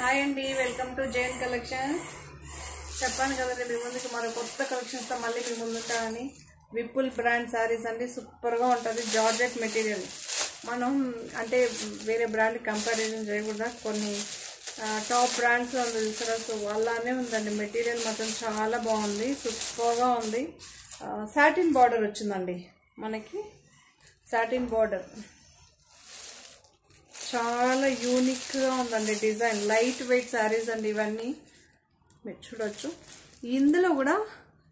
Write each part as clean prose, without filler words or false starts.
Hi అండి, welcome to Jain collections. చెప్పాను కదండి మీ ముందుకు మరో కొత్త కలెక్షన్స్తో మళ్ళీ మీ ముందుంటామని. విపుల్ బ్రాండ్ శారీస్ అండి, సూపర్గా ఉంటుంది. జార్జెట్ మెటీరియల్ మనం అంటే వేరే బ్రాండ్ కంపారిజన్ చేయకూడదు. కొన్ని టాప్ బ్రాండ్స్లో ఉంది చూసారా, సో అలానే ఉందండి. మెటీరియల్ మాత్రం చాలా బాగుంది, సూపర్గా ఉంది. సాటిన్ బార్డర్ వచ్చిందండి మనకి. సాటిన్ బార్డర్ చాలా యూనిక్గా ఉందండి. డిజైన్ లైట్ వెయిట్ శారీస్ అండి ఇవన్నీ, మీరు చూడొచ్చు. ఇందులో కూడా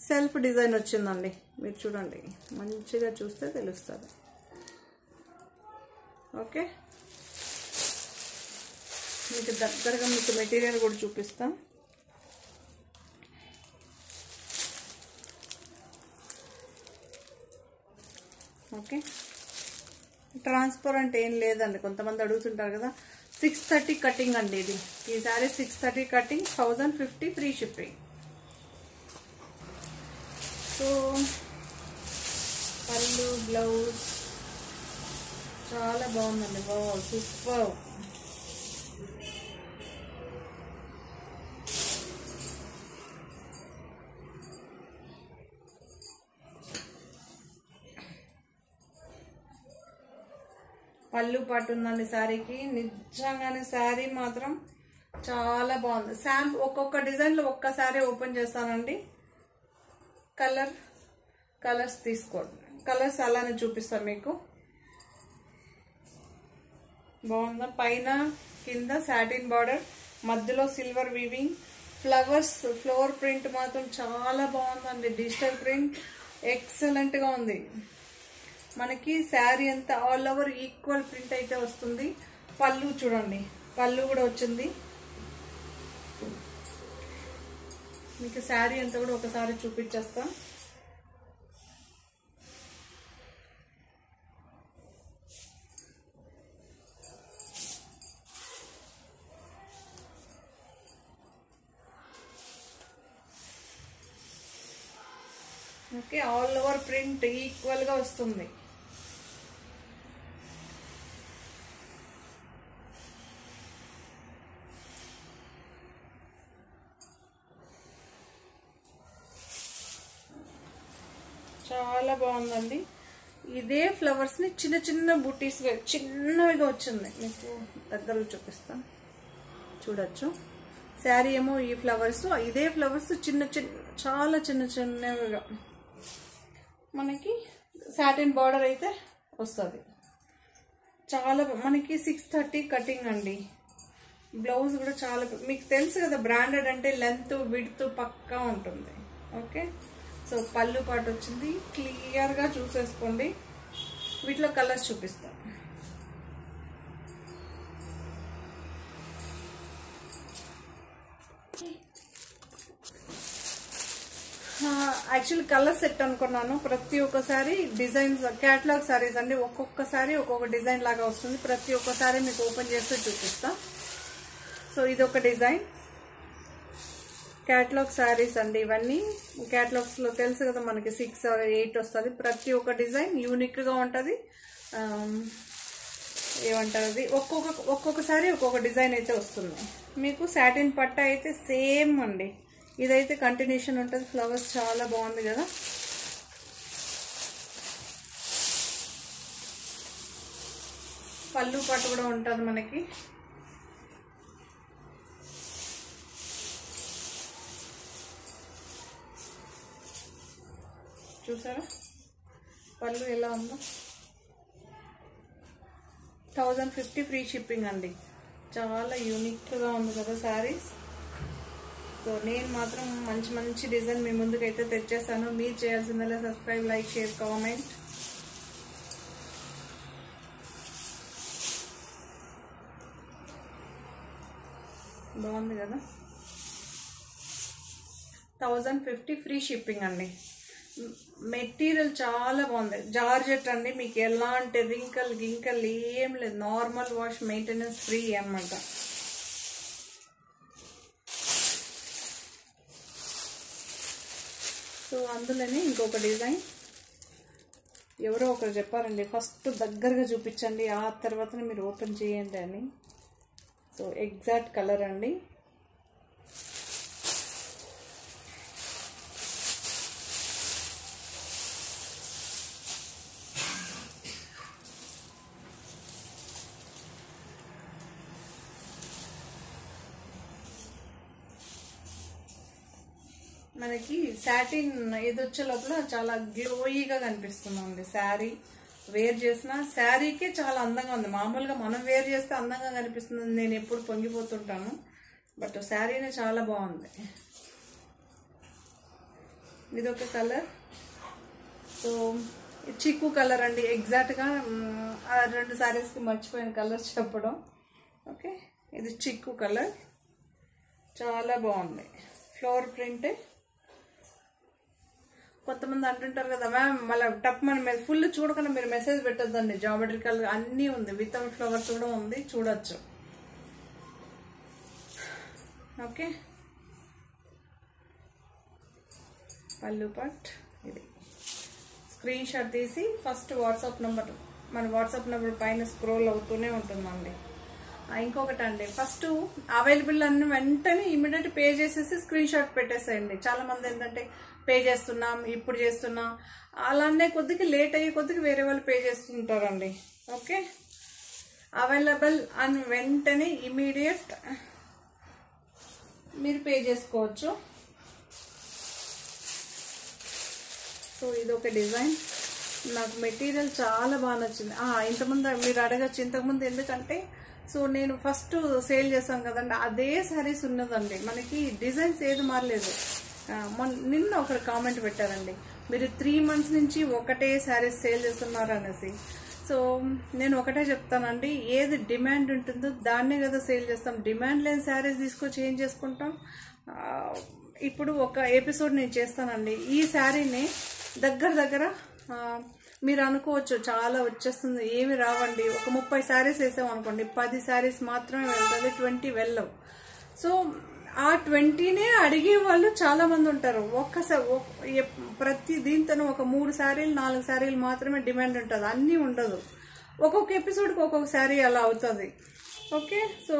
సెల్ఫ్ డిజైన్ వచ్చిందండి, మీరు చూడండి, మంచిగా చూస్తే తెలుస్తుంది. ఓకే, మీకు దగ్గరగా మీకు మెటీరియల్ కూడా చూపిస్తాం. ఓకే, ట్రాన్స్పరెంట్ ఏం లేదండి. కొంతమంది అడుగుతుంటారు కదా. 630 కటింగ్ అండి ఇది. ఈ sorry 630 cutting, 1050 free shipping. So పళ్ళు, బ్లౌజ్ చాలా బాగుందండి. Wow, super. పళ్ళు పాటు ఉందండి శారీకి. నిజంగానే శారీ మాత్రం చాలా బాగుంది. ఒక్కొక్క డిజైన్లో ఒక్కసారి ఓపెన్ చేస్తానండి. కలర్స్ తీసుకోండి. కలర్స్ అలానే చూపిస్తాను మీకు. బాగుందా? పైన కింద సాటిన్ బార్డర్, మధ్యలో సిల్వర్ వీవింగ్, ఫ్లవర్ ప్రింట్ మాత్రం చాలా బాగుందండి. డిజిటల్ ప్రింట్ ఎక్సలెంట్గా ఉంది. మనకి శారీ అంతా ఆల్ ఓవర్ ఈక్వల్ ప్రింట్ అయితే వస్తుంది. పళ్ళు చూడండి, పళ్ళు కూడా వచ్చింది. మీకు శారీ అంతా కూడా ఒకసారి చూపించేస్తా. ఓకే, ఆల్ ఓవర్ ప్రింట్ ఈక్వల్గా వస్తుంది. చాలా బాగుందండి. ఇదే ఫ్లవర్స్ని చిన్న చిన్న బూటీస్గా చిన్నవిగా వచ్చింది. మీకు దగ్గర చూపిస్తాను, చూడొచ్చు. శారీ ఏమో ఈ ఫ్లవర్స్, ఇదే ఫ్లవర్స్ చాలా చిన్న చిన్నవిగా మనకి సాటిన్ బార్డర్ అయితే వస్తుంది. చాలా మనకి 630 కటింగ్ అండి. బ్లౌజ్ కూడా చాలా, మీకు తెలుసు కదా బ్రాండెడ్ అంటే లెంత్ విడ్త్ పక్కా ఉంటుంది. ఓకే, సో పళ్ళు పాటు వచ్చింది. క్లియర్గా చూసేసుకోండి. వీటిలో కలర్స్ చూపిస్తాను. యాక్చువల్లీ కలర్ సెట్ అనుకున్నాను. ప్రతి ఒక్కసారి డిజైన్స్ క్యాటలాగ్ సారీస్ అండి, ఒక్కొక్కసారి ఒక్కొక్క డిజైన్ లాగా వస్తుంది. ప్రతి ఒక్కసారి మీకు ఓపెన్ చేస్తే చూపిస్తా. సో ఇది ఒక డిజైన్. క్యాటలాగ్ శారీస్ అండి ఇవన్నీ. క్యాటలాగ్స్లో తెలుసు కదా మనకి 6 or 8 వస్తుంది. ప్రతి ఒక్క డిజైన్ యూనిక్గా ఉంటుంది. ఏమంటారు అది, ఒక్కొక్కసారి ఒక్కొక్క డిజైన్ అయితే వస్తుంది. మీకు సాటిన్ పట్ట అయితే సేమ్ అండి. ఇదైతే కంటిన్యూషన్ ఉంటుంది. ఫ్లవర్స్ చాలా బాగుంది కదా. పళ్ళు పట్టు కూడా ఉంటుంది మనకి. చూసారా పళ్ళు ఎలా ఉందో. 1050 ఫ్రీ షిప్పింగ్ అండి. చాలా యూనిక్గా ఉంది కదా శారీస్. సో నేను మాత్రం మంచి మంచి డిజైన్ మీ ముందుకైతే తెచ్చేస్తాను. మీరు చేయాల్సిందల్లా సబ్స్క్రైబ్, లైక్, షేర్, కామెంట్. బాగుంది కదా. 1050 ఫ్రీ షిప్పింగ్ అండి. మెటీరియల్ చాలా బాగుంది. జార్జెట్ అండి, మీకు ఎలాంటి గింకల్ ఏం లేదు. నార్మల్ వాష్, మెయింటెనెన్స్ ఫ్రీ అన్నమాట. సో అందులోనే ఇంకొక డిజైన్ ఎవరో ఒకరు చెప్పారండి, ఫస్ట్ దగ్గరగా చూపించండి, ఆ తర్వాతనే మీరు ఓపెన్ చేయండి అని. సో ఎగ్జాక్ట్ కలర్ అండి. మనకి సాటిన్ ఇది వచ్చే లోపల చాలా గ్లోయిగా కనిపిస్తుందండి. శారీ వేర్ చేసిన శారీకే చాలా అందంగా ఉంది. మామూలుగా మనం వేర్ చేస్తే అందంగా కనిపిస్తుంది, నేను ఎప్పుడు పొంగిపోతుంటాను, బట్ శారీనే చాలా బాగుంది. ఇదొక కలర్. సో చిక్కు కలర్ అండి. ఎగ్జాక్ట్గా ఆ 2 శారీస్కి మర్చిపోయిన కలర్స్ చెప్పడం. ఓకే, ఇది చిక్కు కలర్, చాలా బాగుంది. Floor print. కొంతమంది అంటుంటారు కదా మ్యామ్ మళ్ళీ టప్ మన ఫుల్ చూడకుండా మీరు మెసేజ్ పెట్టొద్దండి, జామెట్రికల్ అన్నీ ఉంది, వితౌట్ ఫ్లవర్స్ కూడా ఉంది, చూడొచ్చు. ఓకే, పళ్ళు పట్. ఇది స్క్రీన్ షాట్ తీసి ఫస్ట్ వాట్సాప్ నెంబర్, మన వాట్సాప్ నెంబర్ పైన స్క్రోల్ అవుతూనే ఉంటుందండి. ఇంకొకటి అండి, ఫస్ట్ అవైలబుల్ అన్ని వెంటనే ఇమీడియట్ పే చేసేసి స్క్రీన్ షాట్ పెట్టేసేయండి. చాలా మంది ఏంటంటే పే చేస్తున్నాం, ఇప్పుడు చేస్తున్నాం, అలానే కొద్దిగా లేట్ అయ్యే కొద్దిగా వేరే వాళ్ళు పే చేస్తుంటారండి. ఓకే, అవైలబుల్ అని వెంటనే ఇమీడియట్ మీరు పే చేసుకోవచ్చు. సో ఇదొక డిజైన్, నాకు మెటీరియల్ చాలా బాగా నచ్చింది. ఇంతకుముందు మీరు అడగచ్చు, ఇంతకుముందు ఎందుకంటే సో నేను ఫస్ట్ సేల్ చేశాను కదండి, అదే శారీస్ ఉన్నదండి, మనకి డిజైన్స్ ఏది మారలేదు. నిన్న ఒకరు కామెంట్ పెట్టారండి, మీరు 3 months నుంచి ఒకటే శారీస్ సేల్ చేస్తున్నారు అనేసి. సో నేను ఒకటే చెప్తానండి, ఏది డిమాండ్ ఉంటుందో దాన్నే కదా సేల్ చేస్తాం. డిమాండ్ లేని శారీస్ తీసుకొచ్చి ఏం చేసుకుంటాం. ఇప్పుడు ఒక ఎపిసోడ్ నేను చేస్తానండి, ఈ శారీని దగ్గర మీరు అనుకోవచ్చు చాలా వచ్చేస్తుంది, ఏమి రావండి. ఒక 30 శారీస్ వేసాం అనుకోండి, 10 శారీస్ మాత్రమే వెళ్తుంది, 20 వెళ్ళవు. సో ఆ 20నే అడిగే వాళ్ళు చాలా మంది ఉంటారు. ఒక్కసారి ప్రతి దీంతో ఒక 3 శారీలు 4 శారీలు మాత్రమే డిమాండ్ ఉంటుంది, అన్నీ ఉండదు. ఒక్కొక్క ఎపిసోడ్కి ఒక్కొక్క శారీ అలా అవుతుంది. ఓకే, సో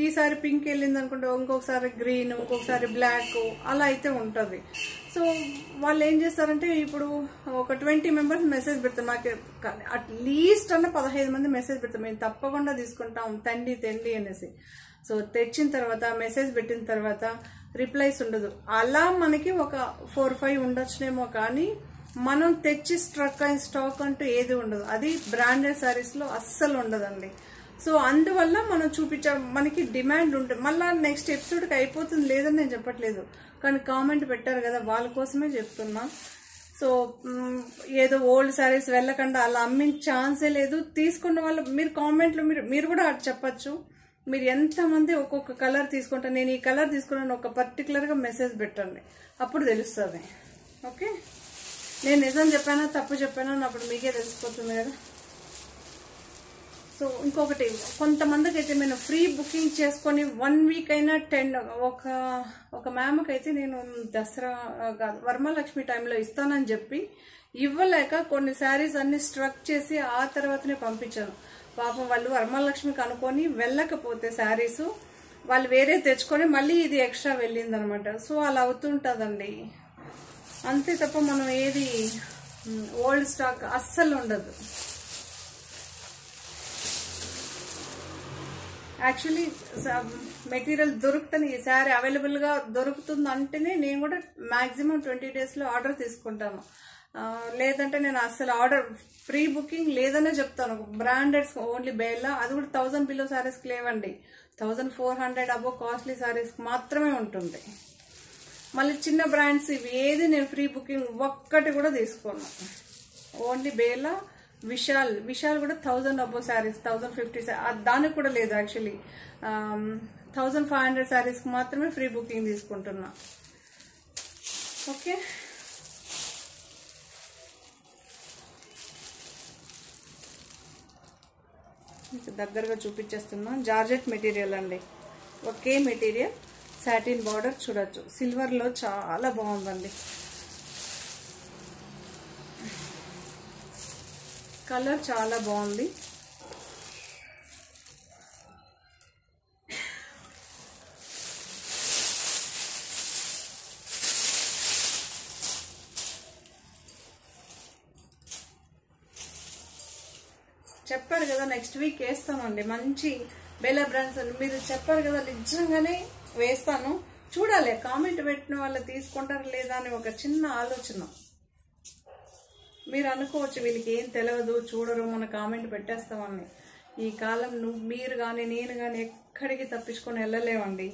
ఈసారి పింక్ వెళ్ళింది అనుకుంటే ఇంకొకసారి గ్రీన్, ఇంకొకసారి బ్లాక్, అలా అయితే ఉంటుంది. సో వాళ్ళు ఏం చేస్తారంటే ఇప్పుడు ఒక 20 members మెసేజ్ పెడతాం, మాకు అట్లీస్ట్ అన్న 15 మంది మెసేజ్ పెడతాం, మేము తప్పకుండా తీసుకుంటాం తండి అనేసి. సో తెచ్చిన తర్వాత మెసేజ్ పెట్టిన తర్వాత రిప్లైస్ ఉండదు. అలా మనకి ఒక 4-5 ఉండొచ్చునేమో, కానీ మనం తెచ్చి స్టాక్ అంటూ ఏది ఉండదు. అది బ్రాండెడ్ శారీస్లో అస్సలు ఉండదండి. సో అందువల్ల మనం మనకి డిమాండ్ ఉంటుంది. మళ్ళీ నెక్స్ట్ ఎపిసోడ్కి అయిపోతుంది లేదని నేను చెప్పట్లేదు, కానీ కామెంట్ పెట్టారు కదా వాళ్ళ కోసమే చెప్తున్నా. సో ఏదో ఓల్డ్ శారీస్ వెళ్ళకుండా అలా అమ్మిన ఛాన్సే లేదు. తీసుకున్న వాళ్ళు మీరు కామెంట్లో మీరు కూడా చెప్పచ్చు, మీరు ఎంతమంది ఒక్కొక్క కలర్ తీసుకుంటారు, నేను ఈ కలర్ తీసుకున్నాను ఒక పర్టికులర్గా మెసేజ్ పెట్టండి, అప్పుడు తెలుస్తుంది. ఓకే, నేను నిజం చెప్పానా తప్పు చెప్పానా అప్పుడు మీకే తెలిసిపోతుంది కదా. సో ఇంకొకటి, కొంతమందికి అయితే నేను ఫ్రీ బుకింగ్ చేసుకొని 1 week అయినా ఒక మ్యామ్కి అయితే నేను దసరా కాదు వరమహాలక్ష్మి టైంలో ఇస్తానని చెప్పి ఇవ్వలేక కొన్ని శారీస్ అన్ని స్ట్రక్ చేసి ఆ తర్వాతనే పంపించాను. పాపం వాళ్ళు వరమహాలక్ష్మికి అనుకొని వెళ్ళకపోతే శారీస్ వాళ్ళు వేరే తెచ్చుకొని మళ్ళీ ఇది ఎక్స్ట్రా వెళ్ళిందనమాట. సో అలా అవుతుంటుందండి, అంతే తప్ప మనం ఏది ఓల్డ్ స్టాక్ అస్సలు ఉండదు. యాక్చువల్లీ మెటీరియల్ దొరుకుతుంది, ఈ శారీ అవైలబుల్గా దొరుకుతుంది అంటేనే నేను కూడా మ్యాక్సిమం 20 daysలో ఆర్డర్ తీసుకుంటాను. లేదంటే నేను అస్సలు ఆర్డర్ ప్రీ బుకింగ్ లేదనే చెప్తాను. బ్రాండెడ్స్ ఓన్లీ బేలా, అది కూడా 1000 below శారీస్కి లేవండి, 1400 అబో కాస్ట్లీ శారీస్కి మాత్రమే ఉంటుంది. మళ్ళీ చిన్న బ్రాండ్స్ ఇవి ఏది నేను ఫ్రీ బుకింగ్ ఒక్కటి కూడా తీసుకోను. ఓన్లీ బేలా, విశాల్ కూడా 1000 అబో శారీస్, 1050 దానికి కూడా లేదు. యాక్చువల్లీ 1500 శారీస్కి మాత్రమే ఫ్రీ బుకింగ్ తీసుకుంటున్నా. ఓకే, దగ్గరగా చూపించేస్తున్నా. జార్జెట్ మెటీరియల్ అండి, ఒకే మెటీరియల్, సాటిన్ బార్డర్ చూడొచ్చు, సిల్వర్లో చాలా బాగుందండి. కలర్ చాలా బాగుంది. చెప్పారు కదా నెక్స్ట్ వీక్ వేస్తామండి మంచి బేలా బ్రాండ్స్. మీరు చెప్పారు కదా నిజంగానే వేస్తాను. చూడాలి కామెంట్ పెట్టిన వాళ్ళు తీసుకుంటారు లేదా అని ఒక చిన్న ఆలోచన. మీరు అనుకోవచ్చు వీళ్ళకి ఏం తెలియదు, చూడరు, మన కామెంట్ పెట్టేస్తామని. ఈ కాలం మీరు కానీ నేను కానీ ఎక్కడికి తప్పించుకొని వెళ్ళలేమండి.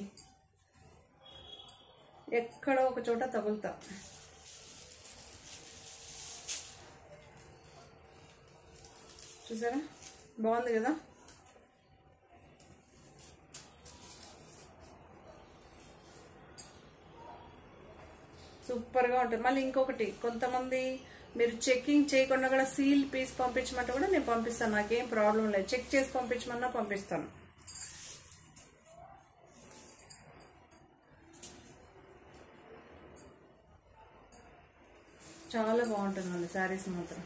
ఎక్కడో ఒక చోట తగులుతా. చూసారా బాగుంది కదా. సూపర్గా ఉంటుంది. మళ్ళీ ఇంకొకటి, కొంతమంది మీరు చెక్కింగ్ చేయకుండా కూడా సీల్ పీస్ పంపించమంటే కూడా నేను పంపిస్తాను. నాకేం ప్రాబ్లం లేదు. చెక్ చేసి పంపించమన్నా పంపిస్తాను. చాలా బాగుంటుందండి శారీస్ మాత్రం.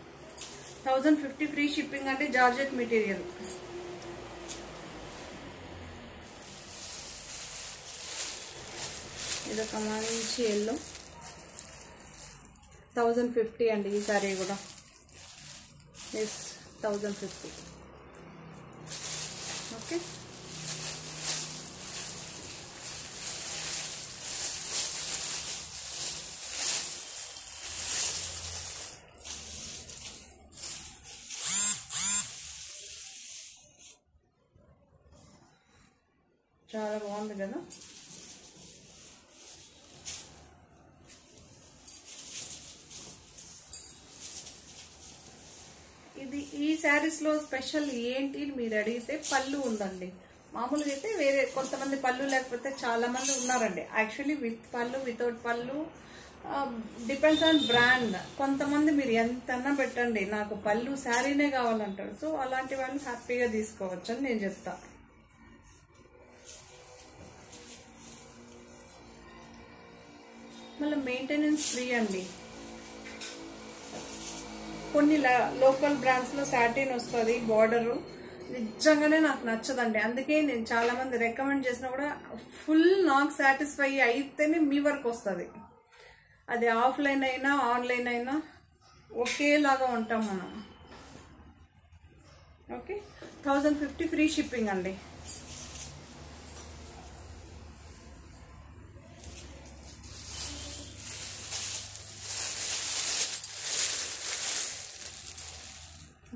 1050 ఫ్రీ షిప్పింగ్ అంటే జార్జెట్ మెటీరియల్. ఇదొక మంచి ఎల్లో 1050 అండి. ఈ సారీ కూడా 1050. ఓకే, చాలా బాగుంది కదా. ఇది ఈ శారీస్ లో స్పెషల్ ఏంటి మీరు అడిగితే పళ్ళు ఉందండి. మామూలుగా అయితే వేరే కొంతమంది పళ్ళు లేకపోతే చాలా మంది ఉన్నారండి. యాక్చువల్లీ విత్ పళ్ళు వితౌట్ పళ్ళు డిపెండ్స్ ఆన్ బ్రాండ్. కొంతమంది మీరు ఎంతన్నా పెట్టండి నాకు పళ్ళు శారీనే కావాలంటారు. సో అలాంటి వాళ్ళు హ్యాపీగా తీసుకోవచ్చు అని నేను చెప్తా. మళ్ళీ మెయింటెనెన్స్ ఫ్రీ అండి. కొన్ని లోకల్ బ్రాండ్స్ లో సాటిన్ వస్తుంది బార్డరు, నిజంగానే నాకు నచ్చదండి. అందుకే నేను చాలా మంది రికమెండ్ చేసినా కూడా ఫుల్ నాకు సాటిస్ఫై అయితేనే మీ వరకు వస్తుంది. అది ఆఫ్లైన్ అయినా ఆన్లైన్ అయినా ఒకేలాగా ఉంటాం మనం. ఓకే, 1050 ఫ్రీ షిప్పింగ్ అండి.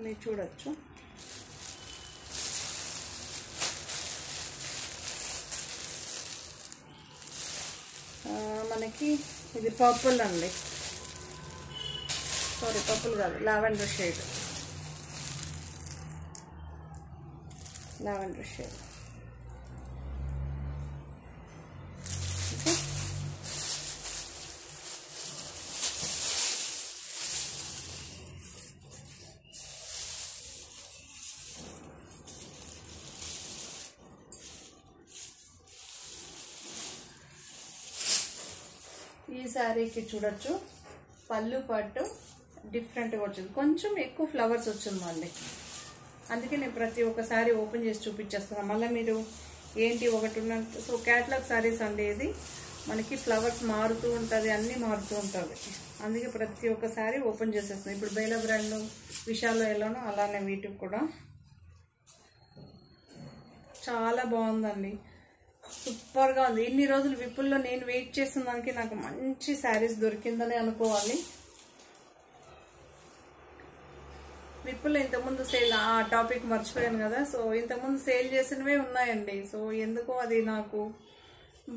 మీరు చూడొచ్చు. మనకి ఇది పర్పుల్ అండి. సారీ పర్పుల్ కాదు, lavender shade. Lavender shade. Okay, ఈ శారీకి చూడొచ్చు పళ్ళు పట్టు డిఫరెంట్గా వచ్చింది. కొంచెం ఎక్కువ ఫ్లవర్స్ వచ్చింది మళ్ళీ. అందుకే నేను ప్రతి ఒక్క శారీ ఓపెన్ చేసి చూపించేస్తున్నాను. మళ్ళీ మీరు ఏంటి ఒకటి ఉన్న. సో క్యాటలాగ్ శారీస్ అండి ఇది. మనకి ఫ్లవర్స్ మారుతూ ఉంటుంది, అన్నీ మారుతూ ఉంటుంది. అందుకే ప్రతి ఒక్క శారీ ఓపెన్ చేసేస్తున్నాను. ఇప్పుడు బేలా బ్రాండ్ విషయాల్లో ఎలానో అలానే వీటికి కూడా చాలా బాగుందండి. సూపర్గా ఉంది. ఇన్ని రోజులు విప్పుల్లో నేను వెయిట్ చేసిన దానికి నాకు మంచి శారీస్ దొరికిందని అనుకోవాలి. విప్పుల్లో ఇంతకుముందు సేల్, ఆ టాపిక్ మర్చిపోయాను కదా. సో ఇంతకుముందు సేల్ చేసినవే ఉన్నాయండి. సో ఎందుకో అది నాకు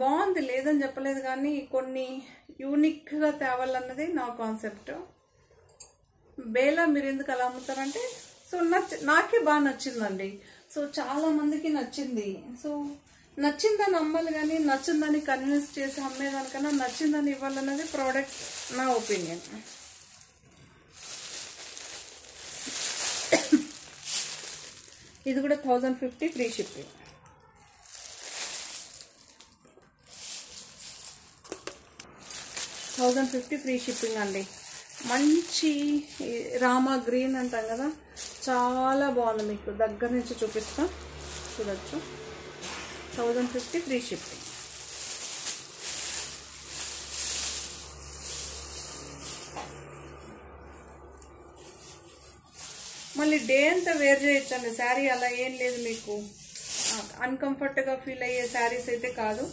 బాగుంది, లేదని చెప్పలేదు, కానీ కొన్ని యూనిక్గా తేవాలన్నది నా కాన్సెప్ట్. బేలా మీరు ఎందుకు అలా అమ్ముతారంటే, సో నాకే బాగా నచ్చిందండి. సో చాలా మందికి నచ్చింది. సో నచ్చిందని అమ్మాలి, కానీ నచ్చిందని కన్విన్స్ చేసి అమ్మేదానికన్నా నచ్చిందని ఇవ్వాలన్నది ప్రోడక్ట్, నా ఒపీనియన్. ఇది కూడా 1050 ఫ్రీ షిప్పింగ్. ఫ్రీ షిప్పింగ్ అండి. మంచి రామా గ్రీన్ అంటాం కదా, చాలా బాగుంది. మీకు దగ్గర నుంచి చూపిస్తా, చూడొచ్చు. 1050 ఫ్రీ షిప్పింగ్. మళ్ళీ మళ్ళీ డే అంతా వేర్ చేయొచ్చండి శారీ, అలా ఏం లేదు. మీకు అన్కంఫర్ట్గా ఫీల్ అయ్యే శారీస్ అయితే కాదు,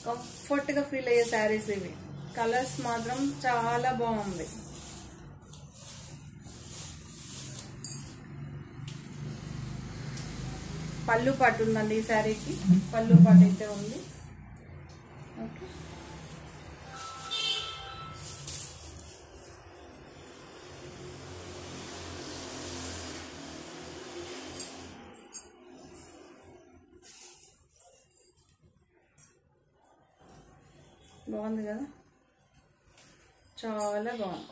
కంఫర్ట్గా ఫీల్ అయ్యే శారీస్ ఇవి. కలర్స్ మాత్రం చాలా బాగుంది. పళ్ళు పాటు ఉందండి ఈ శారీకి, పళ్ళు పాటు అయితే ఉంది. ఓకే, బాగుంది కదా, చాలా బాగుంది.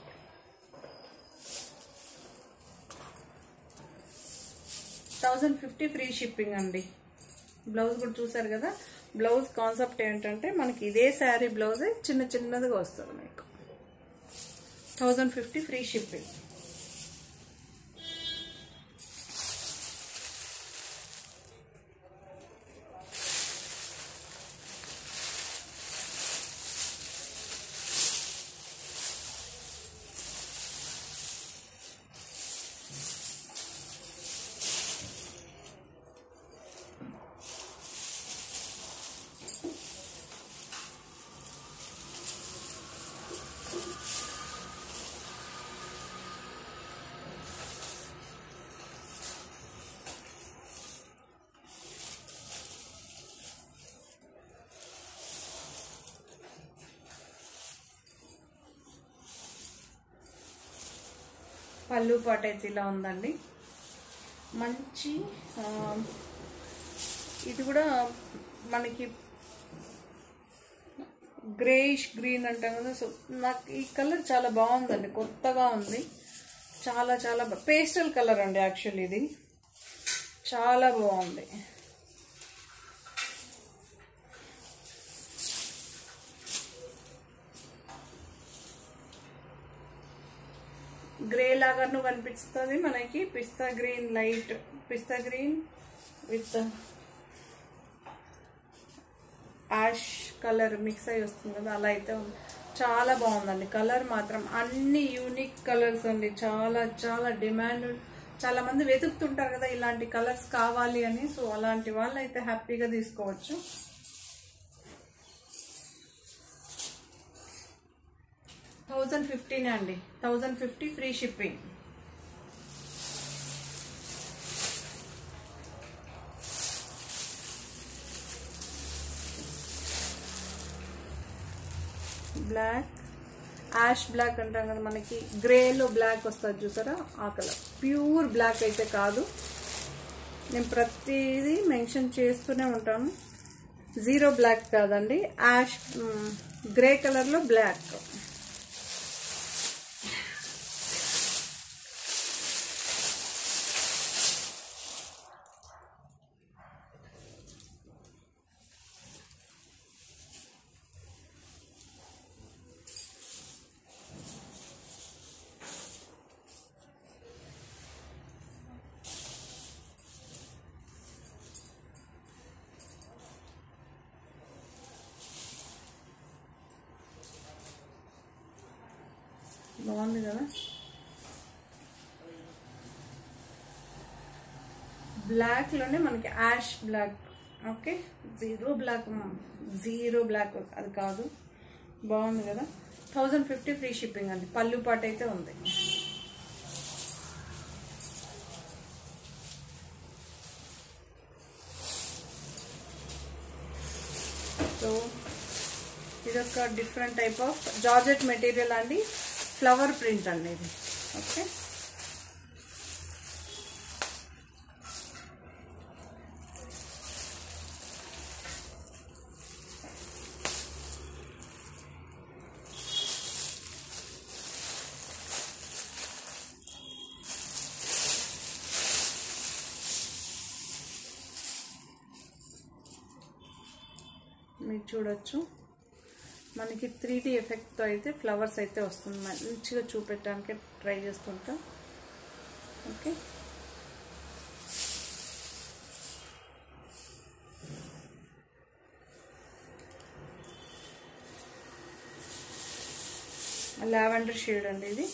$1050 ఫ్రీ షిప్పింగ్ అండి. బ్లౌజ్ కూడా చూసారు కదా. బ్లౌజ్ కాన్సెప్ట్ ఏంటంటే మనకి ఇదే శారీ బ్లౌజే చిన్న చిన్నదిగా వస్తుంది మీకు. 1050 ఫ్రీ షిప్పింగ్. పళ్ళు పాట అయితే ఇలా ఉందండి. మంచి ఇది కూడా మనకి గ్రేయిష్ గ్రీన్ అంటాం కదా. సో నాకు ఈ కలర్ చాలా బాగుందండి, కొత్తగా ఉంది. చాలా చాలా పేస్టల్ కలర్ అండి యాక్చువల్లీ ఇది, చాలా బాగుంది. గ్రే లాగాను కనిపిస్తుంది మనకి. పిస్తా గ్రీన్, లైట్ పిస్తా green with ash colour mix అయ్యి వస్తుంది కదా, అలా అయితే ఉంది. చాలా బాగుందండి కలర్ మాత్రం. అన్ని యూనిక్ కలర్స్ అండి, చాలా చాలా డిమాండ్. చాలా మంది వెతుకుతుంటారు కదా ఇలాంటి కలర్స్ కావాలి అని. సో అలాంటి వాళ్ళు అయితే హ్యాపీగా తీసుకోవచ్చు. $1050 అండి, 1050 free shipping. Black, ash black అంటాం కదా మనకి, గ్రేలో బ్లాక్ వస్తుంది చూసారా, ఆ కలర్. ప్యూర్ బ్లాక్ అయితే కాదు, నేను ప్రతిదీ మెన్షన్ చేస్తూనే ఉంటాను. జీరో బ్లాక్ కాదండి, యాష్ గ్రే కలర్లో బ్లాక్. బాగుంది కదా. బ్లాక్ లోనే మనకి ash black. Okay, zero black అది కాదు. బాగుంది కదా. 1050 ఫ్రీ షిప్పింగ్ అండి. పళ్ళు పాట అయితే ఉంది. సో ఇదొక different type of georgette material అండి, ఫ్లవర్ ప్రింట్ అండి ఇది. ఓకే, మీరు చూడొచ్చు మనకి 3D ఎఫెక్ట్తో అయితే ఫ్లవర్స్ అయితే వస్తుంది. మంచిగా చూపెట్టడానికి ట్రై చేస్తుంటా. ఓకే, లావెండర్ షేడ్ అండి ఇది.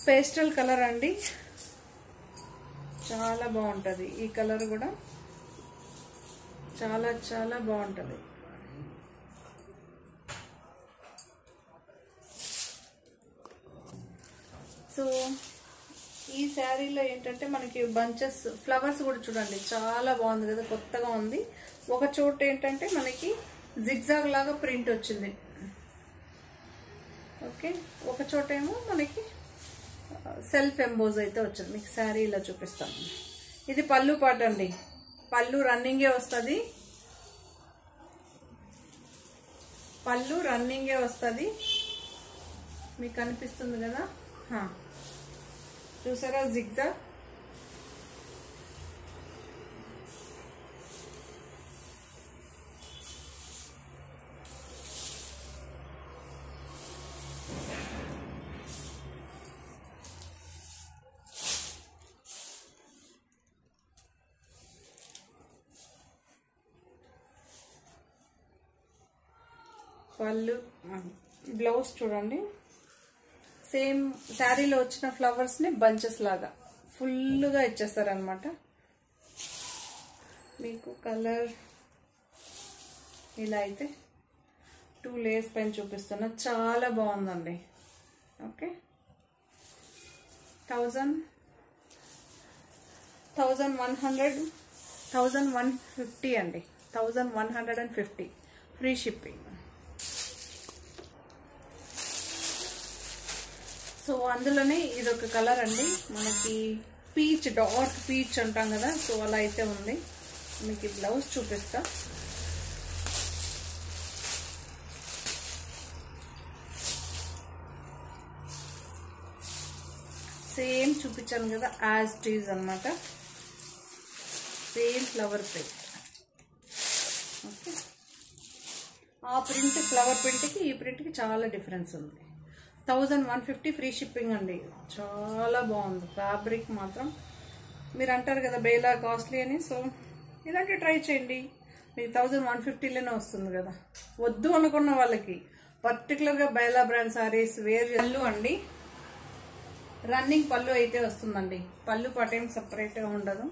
పేస్టల్ కలర్ అండి, చాలా బాగుంటుంది. ఈ కలర్ కూడా చాలా చాలా బాగుంటుంది. సో ఈ శారీలో ఏంటంటే మనకి బంచెస్ ఫ్లవర్స్ కూడా చూడండి చాలా బాగుంది కదా, కొత్తగా ఉంది. ఒక చోట ఏంటంటే మనకి జిగ్జాగ్ లాగా ప్రింట్ వచ్చింది. ఓకే, ఒక చోట ఏమో మనకి సెల్ఫ్ ఎంబోజ్ అయితే వచ్చింది. మీకు శారీ ఇలా చూపిస్తాను. ఇది పళ్ళు పాట అండి, పళ్ళు రన్నింగే వస్తుంది, పళ్ళు రన్నింగే వస్తుంది. మీకు కనిపిస్తుంది కదా, చూసారా జిగ్జాగ్. పళ్ళు, బ్లౌజ్ చూడండి సేమ్ శారీలో వచ్చిన ఫ్లవర్స్ ని బంచెస్ లాగా ఫుల్గా ఇచ్చేస్తారనమాట. మీకు కలర్ ఇలా అయితే 2 లేయర్స్ పైన చూపిస్తున్నా, చాలా బాగుందండి. ఓకే, 1150 అండి, 1150 ఫ్రీ షిప్పింగ్. సో అందులోనే ఇదొక కలర్ అండి, మనకి పీచ్, డార్క్ పీచ్ అంటాం కదా, సో అలా అయితే ఉంది. మీకు బ్లౌజ్ చూపిస్తా. సేమ్ చూపించాను కదా, యాజ్ టీజ్ అనమాట, సేమ్ ఫ్లవర్ ప్రింట్. ఓకే, ఆ ప్రింట్ ఫ్లవర్ ప్రింట్కి ఈ ప్రింట్కి చాలా డిఫరెన్స్ ఉంది. 1150 ఫ్రీ షిప్పింగ్ అండి, చాలా బాగుంది. ఫ్యాబ్రిక్ మాత్రం మీరు అంటారు కదా బేలా కాస్ట్లీ అని, సో ఇలాంటి ట్రై చేయండి, మీకు 1150లోనే వస్తుంది కదా. వద్దు అనుకున్న వాళ్ళకి పర్టికులర్గా బేలా బ్రాండ్ సారీస్ వేర్. పళ్ళు అండి, రన్నింగ్ పళ్ళు అయితే వస్తుందండి, పళ్ళు పటేం సపరేట్గా ఉండదు.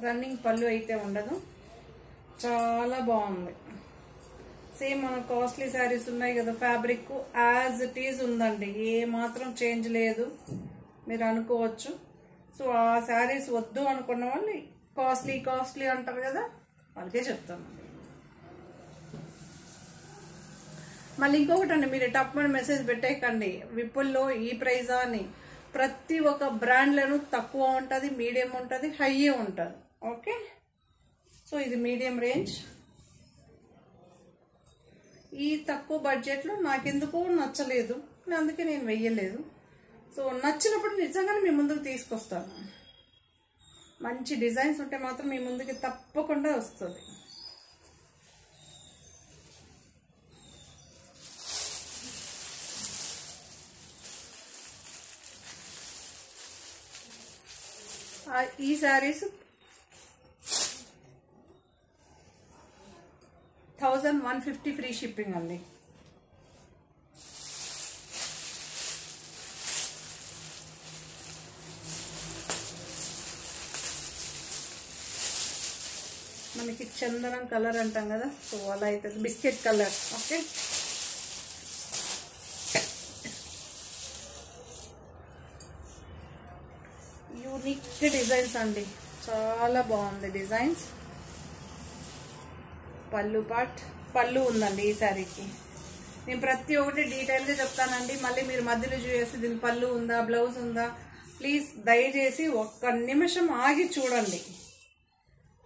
రన్నింగ్ పళ్ళు అయితే ఉండదు, చాలా బాగుంది. సేమ్ మన కాస్ట్లీ శారీస్ ఉన్నాయి కదా, ఫ్యాబ్రిక్ యాజ్ ఇట్ ఈజ్ ఉందండి, ఏ మాత్రం చేంజ్ లేదు మీరు అనుకోవచ్చు. సో ఆ శారీస్ వద్దు అనుకున్న వాళ్ళు కాస్ట్లీ కాస్ట్లీ అంటారు కదా, వాళ్ళకే చెప్తాను. మళ్ళీ ఇంకొకటి అండి, మీరు టప్మని మెసేజ్ పెట్టేయకండి విప్పుల్లో ఈ ప్రైజా అని. ప్రతి ఒక్క బ్రాండ్లను తక్కువ ఉంటుంది, మీడియం ఉంటుంది, హై ఉంటుంది. ఓకే, సో ఇది మీడియం రేంజ్. ఈ తక్కువ బడ్జెట్లో నాకెందుకు నచ్చలేదు, అందుకే నేను వెయ్యలేదు. సో నచ్చినప్పుడు నిజంగానే మీ ముందుకు తీసుకొస్తాను. మంచి డిజైన్స్ ఉంటే మాత్రం మీ ముందుకి తప్పకుండా వస్తుంది. ఈ శారీస్ 1150 ఫ్రీ షిప్పింగ్ అండి. మనకి చందనం కలర్ అంటాం కదా, సో అలా అయితే biscuit colour. Okay, unique designs అండి, చాలా బాగుంది డిజైన్స్. పళ్ళు ఉందండి ఈ శారీకి. నేను ప్రతి ఒక్కటి డీటెయిల్గా చెప్తానండి, మళ్ళీ మీరు మధ్యలో చూసి దీని పళ్ళు ఉందా బ్లౌజ్ ఉందా, ప్లీజ్ దయచేసి ఒక్క నిమిషం ఆగి చూడండి.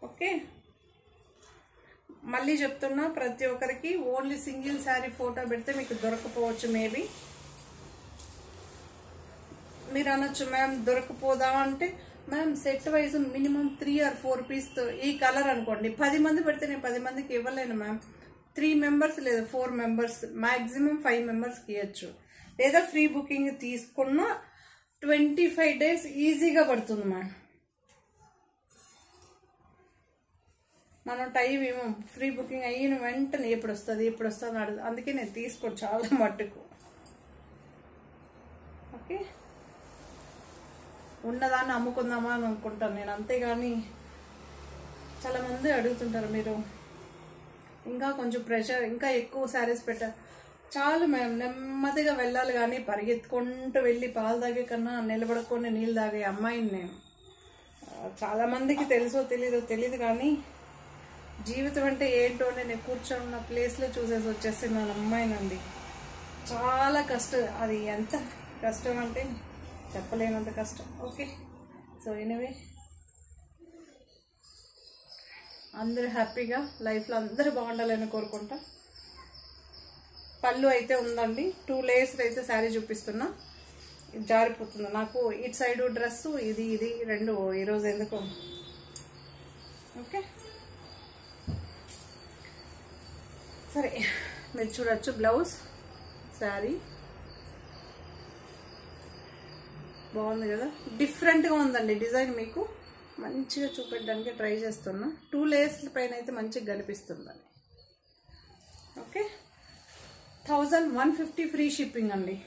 ఓకే, మళ్ళీ చెప్తున్నా, ప్రతి ఒక్కరికి ఓన్లీ సింగిల్ శారీ ఫోటో పెడితే మీకు దొరకపోవచ్చు. మేబీ మీరు అనొచ్చు మ్యామ్ దొరకపోదా అంటే, ma'am set wise minimum 3 or 4 పీస్తో ఈ కలర్ అనుకోండి, 10 మంది పెడితే నేను 10 మందికి ఇవ్వలేను మ్యామ్. 3 మెంబర్స్ లేదా 4 మెంబర్స్, మ్యాక్సిమం 5 మెంబర్స్కి ఇవ్వచ్చు. లేదా ఫ్రీ బుకింగ్ తీసుకున్న 25 days ఈజీగా పడుతుంది మ్యామ్. మనం టైం ఏమో ఫ్రీ బుకింగ్ అయిన వెంటనే ఎప్పుడు వస్తుంది అడుగు. అందుకే నేను తీసుకోను చాలా మట్టుకు. ఓకే, ఉన్నదాన్ని అమ్ముకుందామా అని అనుకుంటాను నేను, అంతేగాని చాలామంది అడుగుతుంటారు మీరు ఇంకా కొంచెం ప్రెషర్, ఇంకా ఎక్కువ శారీస్ పెట్టారు. చాలు మేము నెమ్మదిగా వెళ్ళాలి, కానీ పరిగెత్తుకుంటూ వెళ్ళి పాలు తాగే కన్నా నిలబడుకొని నీళ్ళు తాగే అమ్మాయిని నేను. చాలామందికి తెలుసో తెలీదు కానీ జీవితం అంటే ఏంటో నేను కూర్చొన్న ప్లేస్లో చూసేసి వచ్చేస్తున్నాను అమ్మాయినండి. చాలా కష్టం, అది ఎంత కష్టం అంటే చెప్పలేనంత కష్టం. ఓకే, సో ఎనీవే అందరూ హ్యాపీగా లైఫ్లో అందరూ బాగుండాలని కోరుకుంటా. పళ్ళు అయితే ఉందండి, 2 లేయర్స్ అయితే శారీ చూపిస్తున్నా. ఇది జారిపోతుంది నాకు, ఇటు సైడ్ డ్రెస్సు ఇది రెండు ఈరోజు ఎందుకు. ఓకే సరే, మీరు చూడొచ్చు బ్లౌజ్ శారీ బాగుంది కదా, డిఫరెంట్గా ఉందండి డిజైన్. మీకు మంచిగా చూపెట్టడానికి ట్రై చేస్తున్నా. 2 లేయర్స్ పైన అయితే మంచిగా కనిపిస్తుందండి. ఓకే, 1150 ఫ్రీ షిప్పింగ్ అండి.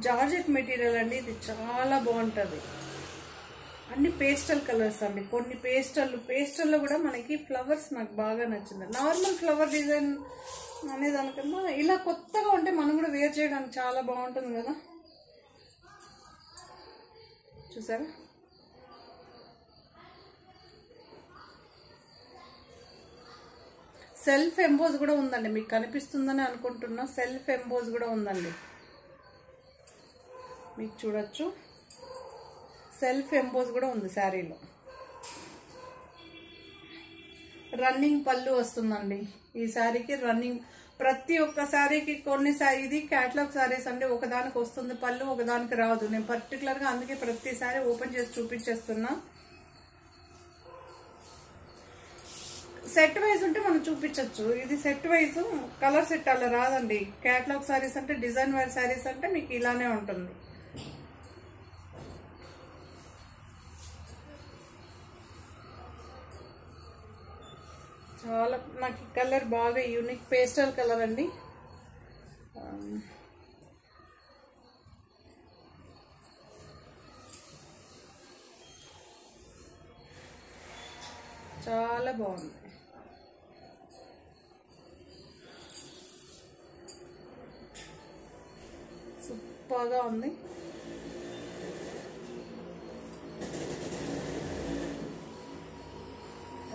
జార్జెట్ మెటీరియల్ అండి, ఇది చాలా బాగుంటుంది. అన్ని పేస్టల్ కలర్స్ అండి, కొన్ని పేస్టల్లో కూడా మనకి ఫ్లవర్స్ నాకు బాగా నచ్చింది. నార్మల్ ఫ్లవర్ డిజైన్ అనే దానికన్నా ఇలా కొత్తగా ఉంటే మనం కూడా వేర్ చేయడానికి చాలా బాగుంటుంది కదా. చూసారా, సెల్ఫ్ ఎంబోజ్ కూడా ఉందండి. మీకు కనిపిస్తుందని అనుకుంటున్నా, సెల్ఫ్ ఎంబోజ్ కూడా ఉందండి. మీకు చూడొచ్చు, సెల్ఫ్ ఎంబోజ్ కూడా ఉంది శారీలో. రన్నింగ్ పళ్ళు వస్తుందండి ఈ శారీకి. రన్నింగ్ ప్రతి ఒక్క శారీకి కొన్ని ఇది క్యాటలాగ్ శారీస్ అంటే ఒకదానికి వస్తుంది పళ్ళు, ఒకదానికి రాదు. నేను పర్టికులర్గా అందుకే ప్రతి శారీ ఓపెన్ చేసి చూపించేస్తున్నా. సెట్ వైజ్ ఉంటే మనం చూపించవచ్చు, ఇది సెట్ వైజ్ కలర్ సెట్ అలా రాదండి. క్యాటలాగ్ శారీస్ అంటే, డిజైన్ వైజ్ శారీస్ అంటే మీకు ఇలానే ఉంటుంది. చాలా నాకు కలర్ బాగా యూనిక్ పేస్టల్ కలర్ అండి. చాలా బాగుంది, సూపర్గా ఉంది.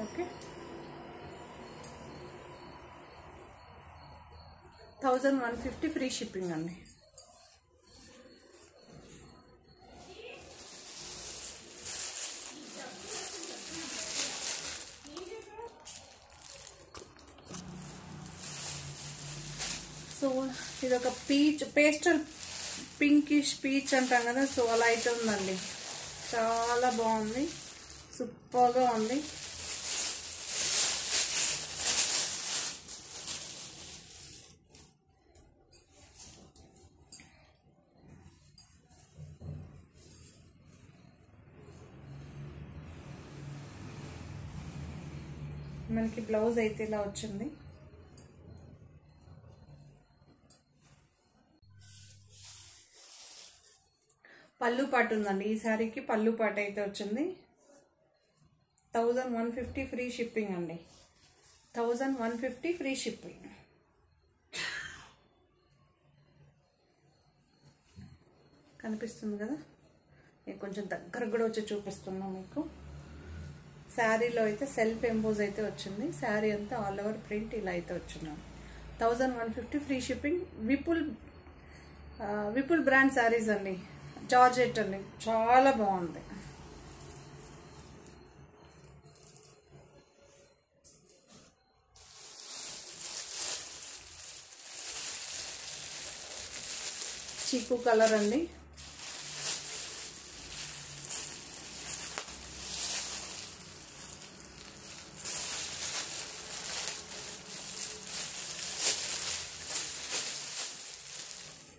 ఓకే, 1150 ఫ్రీ షిప్పింగ్ అండి. సో ఇది ఒక పేస్టల్ పింకిష్ పీచ్ అంటాం కదా, సో అలా అయితే ఉందండి. చాలా బాగుంది, సూపర్గా ఉంది. మనకి బ్లౌజ్ అయితే ఇలా వచ్చింది. పళ్ళు పాటు ఉందండి ఈ శారీకి, పళ్ళు పాటు అయితే వచ్చింది. 1150 ఫ్రీ షిప్పింగ్ అండి. 1150 ఫ్రీ షిప్పింగ్. కనిపిస్తుంది కదా, నేను కొంచెం దగ్గరకు కూడా వచ్చి చూపిస్తున్నా మీకు. శారీలో అయితే సెల్ఫ్ ఎంబోజ్ అయితే వచ్చింది. శారీ అంతా ఆల్ ఓవర్ ప్రింట్ ఇలా అయితే వచ్చినాం. 1150 free shipping. Vipul brand saris అండి, జార్జెట్ అండి, చాలా బాగుంది. చీకు కలర్ అండి.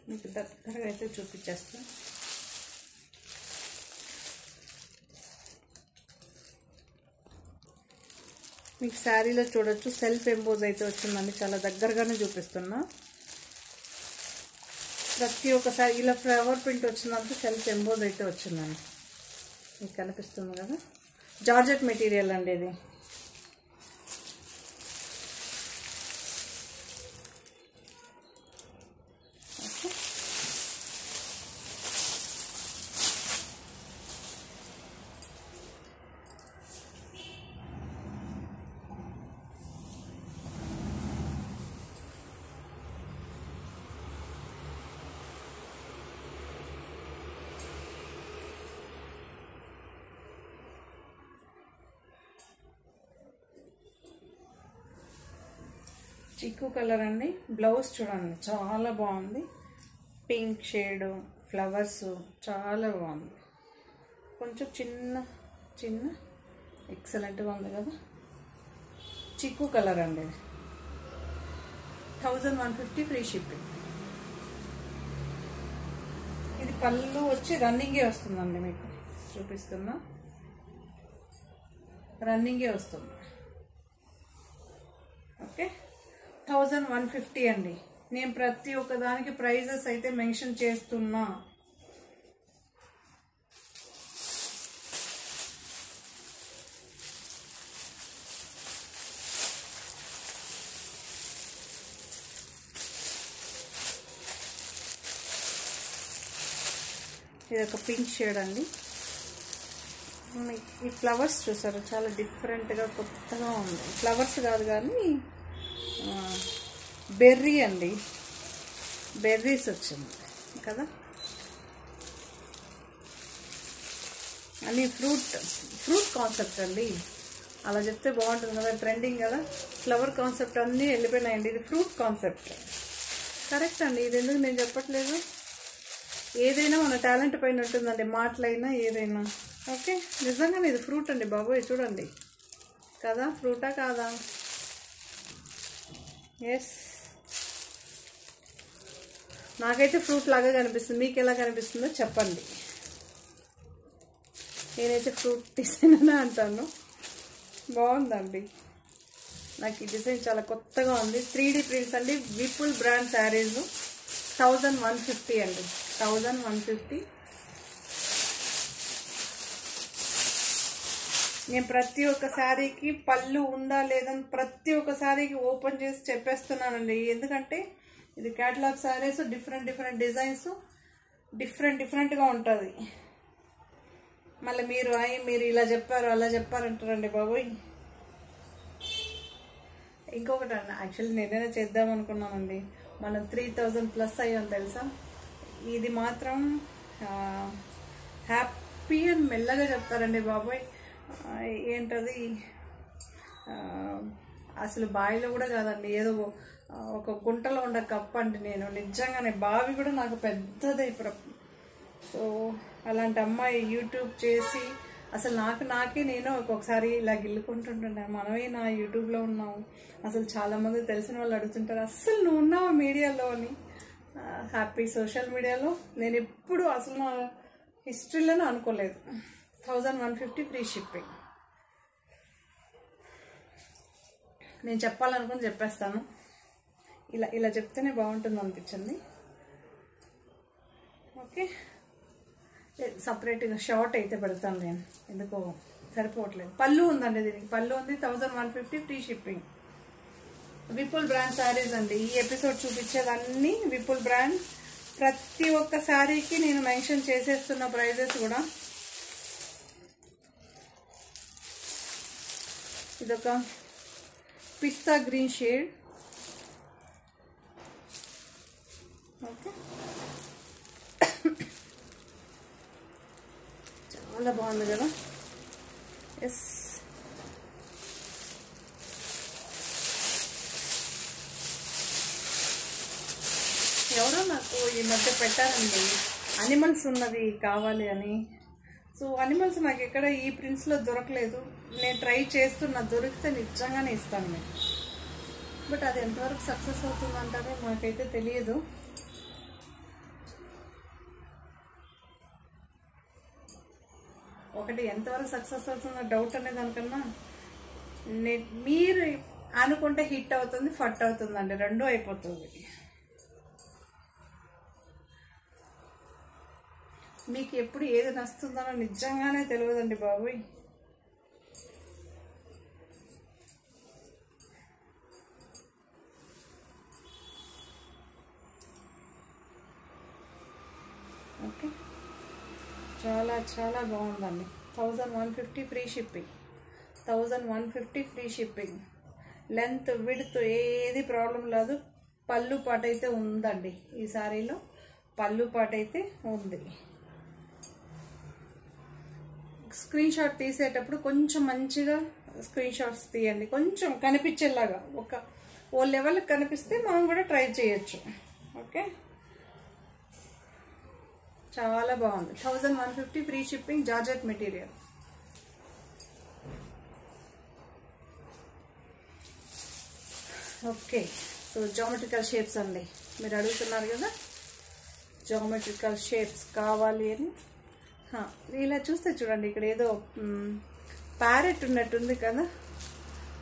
మీకు దగ్గరగా అయితే చూపించేస్తాను. మీకు శారీలో చూడొచ్చు సెల్ఫ్ ఎంబోజ్ అయితే వచ్చిందండి. చాలా దగ్గరగానే చూపిస్తున్నా. ప్రతి ఒక్కసారి ఇలా ఫ్లవర్ ప్రింట్ వచ్చిందంటే సెల్ఫ్ ఎంబోజ్ అయితే వచ్చిందండి. మీకు కనిపిస్తుంది కదా, జార్జెట్ మెటీరియల్ అండి ఇది. చిక్కు కలర్ అండి. బ్లౌజ్ చూడండి చాలా బాగుంది. పింక్ షేడ్ ఫ్లవర్స్ చాలా బాగుంది. కొంచెం చిన్న చిన్న ఎక్సలెంట్గా ఉంది కదా. చిక్కు కలర్ అండి. 1150 ఫ్రీ షిప్పింగ్. ఇది పళ్ళు వచ్చి రన్నింగే వస్తుందండి. మీకు చూపిస్తున్నా, రన్నింగే వస్తుంది. ఓకే, 1150 అండి. నేను ప్రతి ఒక్క దానికి ప్రైజెస్ అయితే మెన్షన్ చేస్తున్నా. ఇది ఒక పింక్ షేడ్ అండి. ఈ ఫ్లవర్స్ చూసారు, చాలా డిఫరెంట్గా కొత్తగా ఉంది. ఫ్లవర్స్ కాదు కానీ బెర్రీ అండి, బెర్రీస్ వచ్చింది కదా. అన్ని ఫ్రూట్ కాన్సెప్ట్ అండి. అలా చెప్తే బాగుంటుంది కదా, ట్రెండింగ్ కదా. ఫ్లవర్ కాన్సెప్ట్ అన్నీ వెళ్ళిపోయినాయండి. ఇది ఫ్రూట్ కాన్సెప్ట్ కరెక్ట్ అండి. ఇది ఎందుకు నేను చెప్పట్లేదు. ఏదైనా మన టాలెంట్ పైన ఉంటుందండి, మాటలైనా ఏదైనా. ఓకే, నిజంగానే ఇది ఫ్రూట్ అండి బాబోయ్, చూడండి కదా. ఫ్రూటా కాదా? ఎస్, నాకైతే ఫ్రూట్ లాగా కనిపిస్తుంది. మీకు ఎలా కనిపిస్తుందో చెప్పండి. నేనైతే ఫ్రూట్ డిజైన్ అనే అంటాను. బాగుందండి. నాకు ఈ డిజైన్ చాలా కొత్తగా ఉంది. 3D ప్రింట్స్ అండి. విపుల్ బ్రాండ్ శారీస్ 1150 అండి. 1150. నేను ప్రతి ఒక్క శారీకి పళ్ళు ఉందా లేదని ప్రతి ఒక్క శారీకి ఓపెన్ చేసి చెప్పేస్తున్నానండి. ఎందుకంటే ఇది క్యాటలాగ్ శారీస్, డిఫరెంట్ డిజైన్స్, డిఫరెంట్గా ఉంటుంది. మళ్ళీ మీరు ఇలా చెప్పారు అలా చెప్పారంటారండి బాబోయ్. ఇంకొకటి అండి, యాక్చువల్లీ నేనైనా చేద్దాం అనుకున్నానండి. మనం 3000 ప్లస్ అయ్యాం తెలుసా. ఇది మాత్రం హ్యాపీ అని మెల్లగా చెప్తారండి బాబోయ్. ఏంటది అసలు బావిలో కూడా కాదండి, ఏదో ఒక గుంటలో ఉండే కప్పు అండి. నేను నిజంగానే బావి కూడా నాకు పెద్దదే. సో అలాంటి అమ్మాయి యూట్యూబ్ చేసి అసలు నాకే నేను ఒక్కొక్కసారి ఇలా గిల్లుకుంటుంటున్నా, మనమే నా యూట్యూబ్లో ఉన్నాము. అసలు చాలామంది తెలిసిన వాళ్ళు అడుగుతుంటారు, అస్సలు నువ్వు ఉన్నావు మీడియాలో అని. హ్యాపీ సోషల్ మీడియాలో నేను ఎప్పుడు అసలు నా హిస్టరీలోనే అనుకోలేదు. 1150 ఫ్రీ షిప్పింగ్. నేను చెప్పాలనుకుని చెప్పేస్తాను. ఇలా చెప్తేనే బాగుంటుంది అనిపించింది. ఓకే, సపరేట్గా షార్ట్ అయితే పెడతాను నేను, ఎందుకో సరిపోవట్లేదు. పళ్ళు ఉందండి, దీనికి పళ్ళు ఉంది. 1150 free shipping. Vipul brand saris అండి. ఈ ఎపిసోడ్ చూపించేదన్నీ విపుల్ బ్రాండ్. ప్రతి ఒక్క శారీకి నేను మెన్షన్ చేసేస్తున్న ప్రైజెస్ కూడా. ఇదొక పిస్తా గ్రీన్ షేడ్. ఓకే, చాలా బాగుంది కదా. ఎస్, ఎవరో నాకు ఈ మధ్య పెట్టారండి అనిమల్స్ ఉన్నది కావాలి అని. సో అనిమల్స్ నాకు ఎక్కడ ఈ ప్రింట్స్లో దొరకలేదు. నేను ట్రై చేస్తున్నా, దొరికితే నిజంగానే ఇస్తాను నేను. బట్ అది ఎంతవరకు సక్సెస్ అవుతుందంటారో నాకైతే తెలియదు. ఒకటి ఎంతవరకు సక్సెస్ అవుతుందో డౌట్ అనే దానికన్నా మీరు అనుకుంటే హిట్ అవుతుంది, ఫట్ అవుతుందండి, రెండూ అయిపోతుంది. మీకు ఎప్పుడు ఏది నస్తుందో నిజంగానే తెలియదండి బాబోయ్. ఓకే, చాలా చాలా బాగుందండి. 1150 free shipping, 1150 free shipping. Length width ఏది ప్రాబ్లం లేదు. పళ్ళు పాట అయితే ఉందండి ఈ సారీలో, పళ్ళు పాట అయితే ఉంది. స్క్రీన్ షాట్ తీసేటప్పుడు కొంచెం మంచిగా స్క్రీన్ షాట్స్ తీయండి, కొంచెం కనిపించేలాగా. ఓ లెవెల్కి కనిపిస్తే మనం కూడా ట్రై చేయొచ్చు. ఓకే, చాలా బాగుంది. 1150 free shipping, georgette material. Okay, so geometrical shapes అండి, మీరు అడుగుతున్నారు కదా జామెట్రికల్ షేప్స్ కావాలి అని. ఇలా చూస్తే చూడండి, ఇక్కడ ఏదో ప్యారెట్ ఉన్నట్టుంది కదా.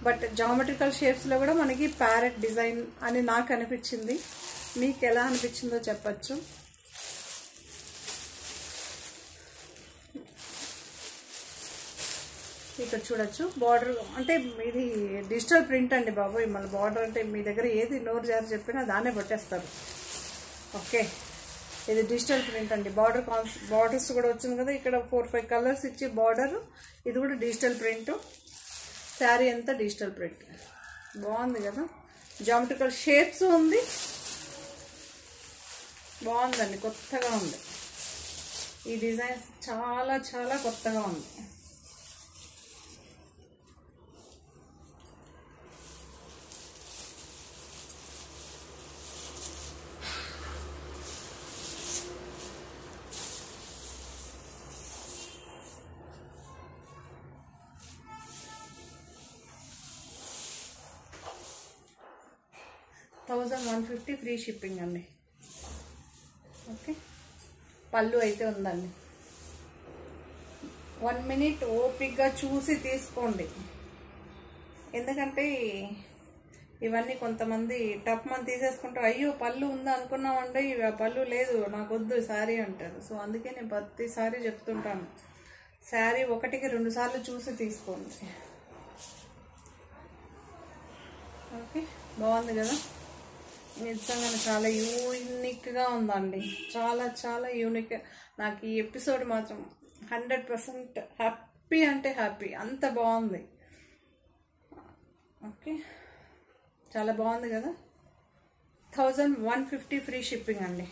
బట్ జామెట్రికల్ షేప్స్లో కూడా మనకి ప్యారెట్ డిజైన్ అని నాకు అనిపించింది. మీకు ఎలా అనిపించిందో చెప్పచ్చు. ఇక్కడ చూడొచ్చు బార్డర్, అంటే ఇది డిజిటల్ ప్రింట్ అండి బాబోయ్. మన బార్డర్ అంటే మీ దగ్గర ఏది నోరు జారి చెప్పినా దాన్నే పట్టేస్తారు. ఓకే, ఇది డిజిటల్ ప్రింట్ అండి. బార్డర్స్ కూడా వచ్చింది కదా, ఇక్కడ 4-5 కలర్స్ ఇచ్చి బార్డర్. ఇది కూడా డిజిటల్ ప్రింట్. శారీ అంతా డిజిటల్ ప్రింట్, బాగుంది కదా. జామెట్రికల్ షేప్స్ ఉంది, బాగుందండి, కొత్తగా ఉంది. ఈ డిజైన్స్ చాలా చాలా కొత్తగా ఉంది. $1150 ఫ్రీ షిప్పింగ్ అండి. ఓకే, పళ్ళు అయితే ఉందండి. 1 మినిట్ ఓపిక్గా చూసి తీసుకోండి, ఎందుకంటే ఇవన్నీ కొంతమంది టప్ మంది తీసేసుకుంటూ అయ్యో పళ్ళు ఉందా అనుకున్నామండి, పళ్ళు లేదు నాకు వద్దు శారీ అంటారు. సో అందుకే నేను ప్రతిసారి చెప్తుంటాను, శారీ 1-2 సార్లు చూసి తీసుకోండి. ఓకే, బాగుంది కదా. నిజంగా చాలా యూనిక్గా ఉందండి, చాలా చాలా యూనిక్. నాకు ఈ ఎపిసోడ్ మాత్రం 100% హ్యాపీ అంటే హ్యాపీ, అంత బాగుంది. ఓకే, చాలా బాగుంది కదా. 1150 ఫ్రీ షిప్పింగ్ అండి.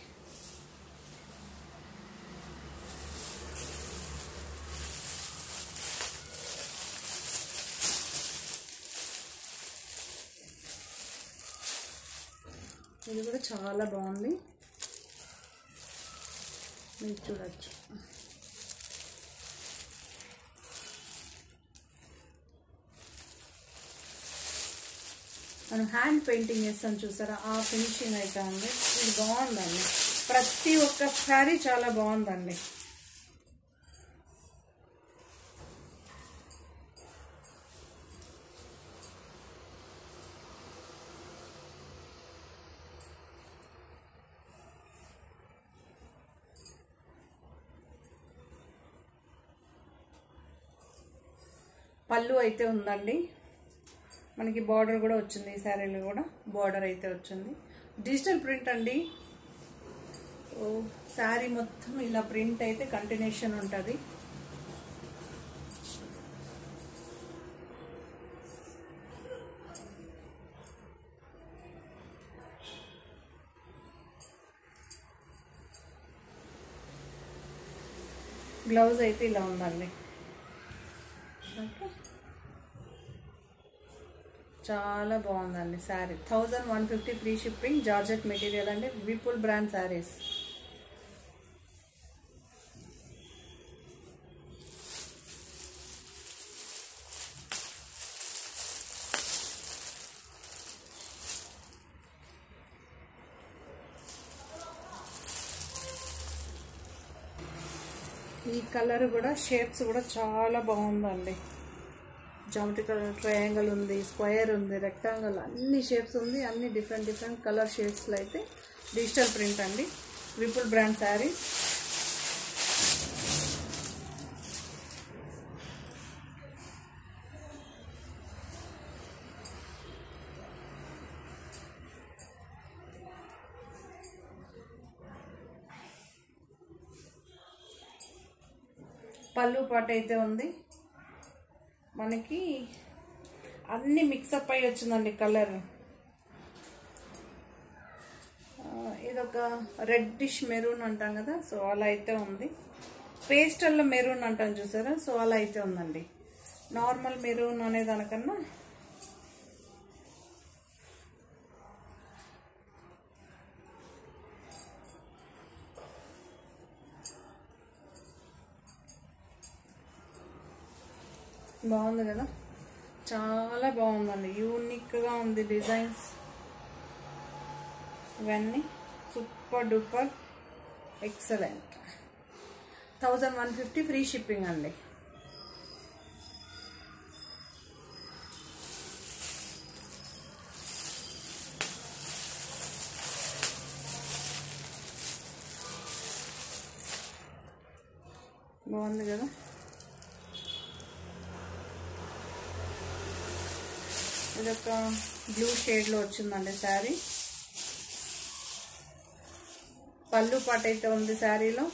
ఇది కూడా చాలా బాగుంది, మీరు చూడొచ్చు. మనం హ్యాండ్ పెయింటింగ్ చేస్తాం చూసారా, ఆ ఫినిషింగ్ అయితే ఉంది. ఇది బాగుందండి, ప్రతి ఒక్క శారీ చాలా బాగుందండి. పళ్ళు అయితే ఉందండి, మనకి బార్డర్ కూడా వచ్చింది. ఈ శారీలో కూడా బార్డర్ అయితే వచ్చింది. డిజిటల్ ప్రింట్ అండి. శారీ మొత్తం ఇలా ప్రింట్ అయితే కంటిన్యూషన్ ఉంటుంది. బ్లౌజ్ అయితే ఇలా ఉందండి. ఓకే, చాలా బాగుందండి sari. 1150 free shipping, georgette material అండి, విపుల్ బ్రాండ్ శారీస్. ఈ కలర్ కూడా షేప్స్ కూడా చాలా బాగుందండి. జామెట్రికల్ ట్రయాంగిల్ ఉంది, స్క్వేర్ ఉంది, రెక్టాంగిల్, అన్ని షేప్స్ ఉంది. అన్ని డిఫరెంట్ డిఫరెంట్ కలర్ షేప్స్లో అయితే డిజిటల్ ప్రింట్ అండి, విపుల్ బ్రాండ్ శారీ. పళ్ళు పాట అయితే ఉంది మనకి, అన్ని మిక్సప్ అయ్యి వచ్చిందండి కలర్. ఇదొక రెడ్డిష్ మెరూన్ అంటాం కదా, సో అలా అయితే ఉంది. పేస్టల్లో మెరూన్ అంటాం చూసారా, సో అలా అయితే ఉందండి. నార్మల్ మెరూన్ అనే దానికన్నా బాగుంది కదా, చాలా బాగుందండి. యూనిక్గా ఉంది డిజైన్స్ ఇవన్నీ, super duper excellent. 1150 free shipping అండి. బాగుంది కదా. ఇదొక బ్లూ షేడ్లో వచ్చిందండి శారీ. పళ్ళు పాట అయితే ఉంది శారీలో.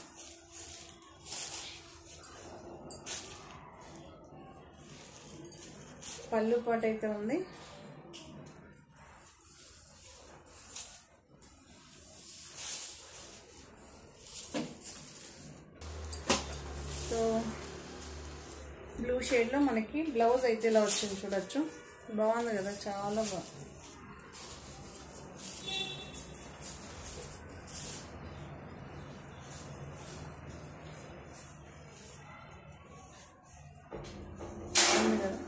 పళ్ళు పాట అయితే ఉంది. సో బ్లూ షేడ్లో మనకి బ్లౌజ్ అయితే ఇలా వచ్చింది, చూడొచ్చు. బాగుంది కదా, చాలా బాగుంది. కదా,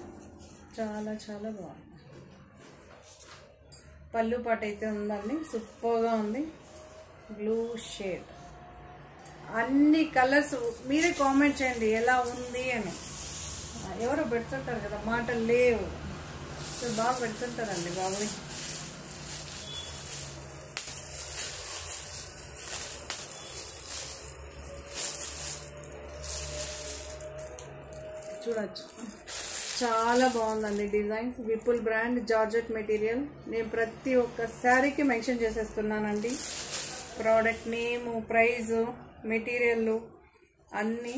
చాలా చాలా బాగుంది. పళ్ళు పాట అయితే ఉందండి, సూపర్గా ఉంది. బ్లూ షేడ్, అన్ని కలర్స్ మీరే కామెంట్ చేయండి ఎలా ఉంది అని. ఎవరో పెడుతుంటారు కదా, మాటలు లేవు, బాగా పెడుతుంటారండి బాబు. చూడొచ్చు, చాలా బాగుందండి designs. Vipul brand georgette material. నేను ప్రతి ఒక్క శారీకి మెన్షన్ చేసేస్తున్నానండి, ప్రోడక్ట్ నేము, ప్రైజు, మెటీరియల్ అన్నీ.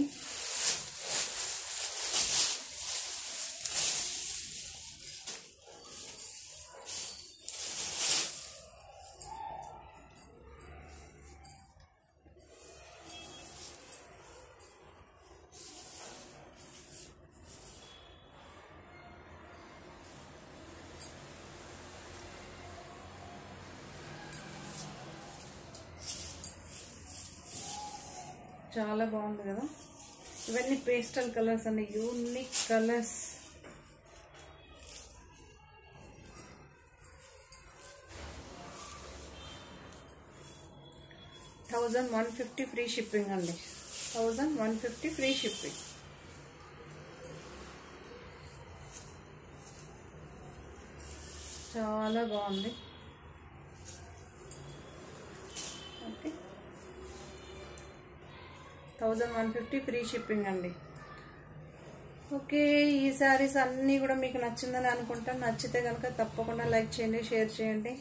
చాలా బాగుంది కదా. ఇవన్నీ పేస్టల్ కలర్స్ అండి, యూనిక్ కలర్స్. $1150 ఫ్రీ షిప్పింగ్ అండి. 1150 ఫ్రీ షిప్పింగ్. చాలా బాగుంది. ఓకే, 1150 ఫ్రీ షిప్పింగ్ అండి. ఓకే, ఈ శారీస్ అన్నీ కూడా మీకు నచ్చిందని అనుకుంటాను. నచ్చితే కనుక తప్పకుండా లైక్ చేయండి, షేర్ చేయండి.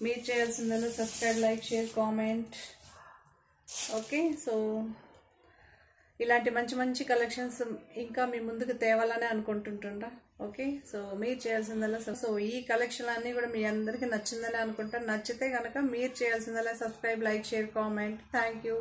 మీరు చేయాల్సిందల్లా subscribe, like, share, comment. Okay, so ఇలాంటి మంచి మంచి కలెక్షన్స్ ఇంకా మీ ముందుకు తేవాలని అనుకుంటుంటా. ఓకే, సో మీరు చేయాల్సిందల్లా, సో ఈ కలెక్షన్ అన్నీ కూడా మీ అందరికీ నచ్చిందని అనుకుంటాను. నచ్చితే కనుక మీరు చేయాల్సిందల్లా subscribe, like, share, comment. Thank you.